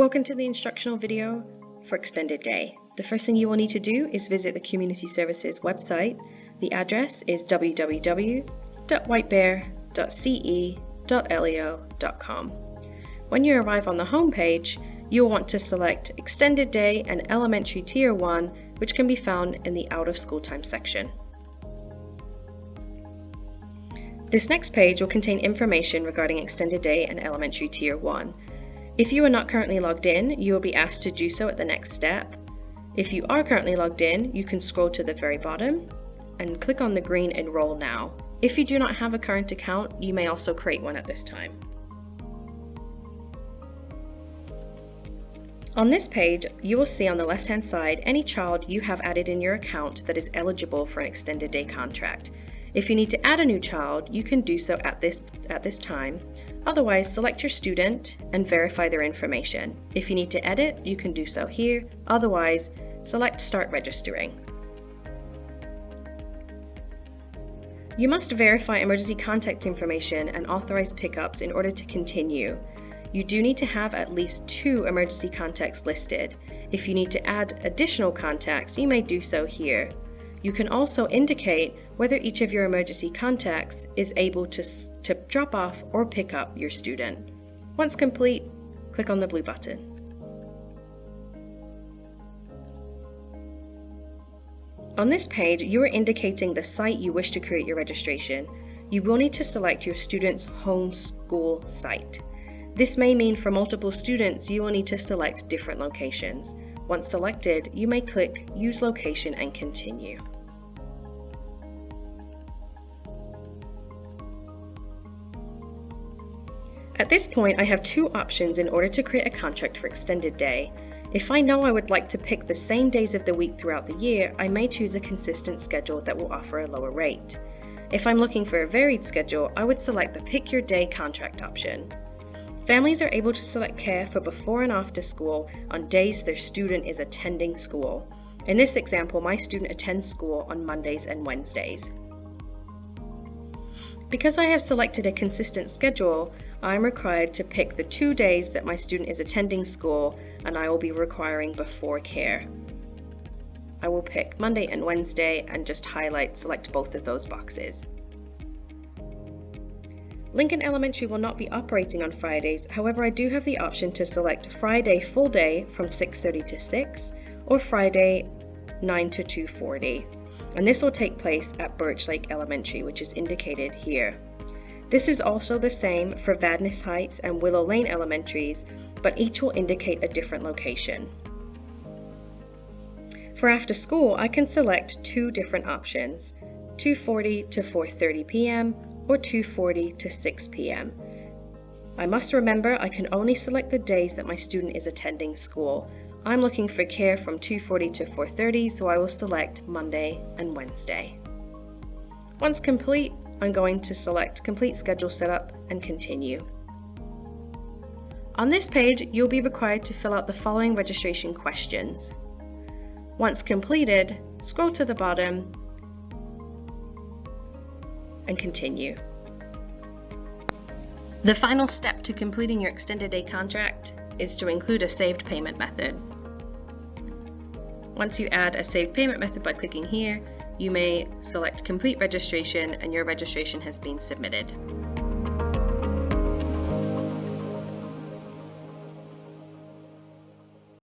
Welcome to the instructional video for Extended Day. The first thing you will need to do is visit the Community Services website. The address is www.whitebear.ce.leo.com. When you arrive on the home page, you will want to select Extended Day and Elementary Tier 1, which can be found in the Out of School Time section. This next page will contain information regarding Extended Day and Elementary Tier 1. If you are not currently logged in, you will be asked to do so at the next step. If you are currently logged in, you can scroll to the very bottom and click on the green Enroll Now. If you do not have a current account, you may also create one at this time. On this page, you will see on the left-hand side any child you have added in your account that is eligible for an Extended Day contract. If you need to add a new child, you can do so at this time. Otherwise, select your student and verify their information. If you need to edit, you can do so here. Otherwise, select Start Registering. You must verify emergency contact information and authorize pickups in order to continue. You do need to have at least 2 emergency contacts listed. If you need to add additional contacts, you may do so here. You can also indicate whether each of your emergency contacts is able to drop off or pick up your student. Once complete, click on the blue button. On this page, you are indicating the site you wish to create your registration. You will need to select your student's home school site. This may mean for multiple students, you will need to select different locations. Once selected, you may click Use Location and continue. At this point, I have 2 options in order to create a contract for Extended Day. If I know I would like to pick the same days of the week throughout the year, I may choose a consistent schedule that will offer a lower rate. If I'm looking for a varied schedule, I would select the Pick Your Day contract option. Families are able to select care for before and after school on days their student is attending school. In this example, my student attends school on Mondays and Wednesdays. Because I have selected a consistent schedule, I am required to pick the 2 days that my student is attending school, and I will be requiring before care. I will pick Monday and Wednesday and just select both of those boxes. Lincoln Elementary will not be operating on Fridays, however I do have the option to select Friday full day from 6:30 to 6 or Friday 9 to 2:40, and this will take place at Birch Lake Elementary, which is indicated here. This is also the same for Vadnais Heights and Willow Lane Elementaries, but each will indicate a different location. For after school, I can select 2 different options, 2:40 to 4:30 p.m. or 2:40 to 6 p.m. I must remember I can only select the days that my student is attending school. I'm looking for care from 2:40 to 4:30, so I will select Monday and Wednesday. Once complete, I'm going to select Complete Schedule Setup and continue. On this page, you'll be required to fill out the following registration questions. Once completed, scroll to the bottom and continue. The final step to completing your Extended Day contract is to include a saved payment method. Once you add a saved payment method by clicking here, you may select Complete Registration and your registration has been submitted.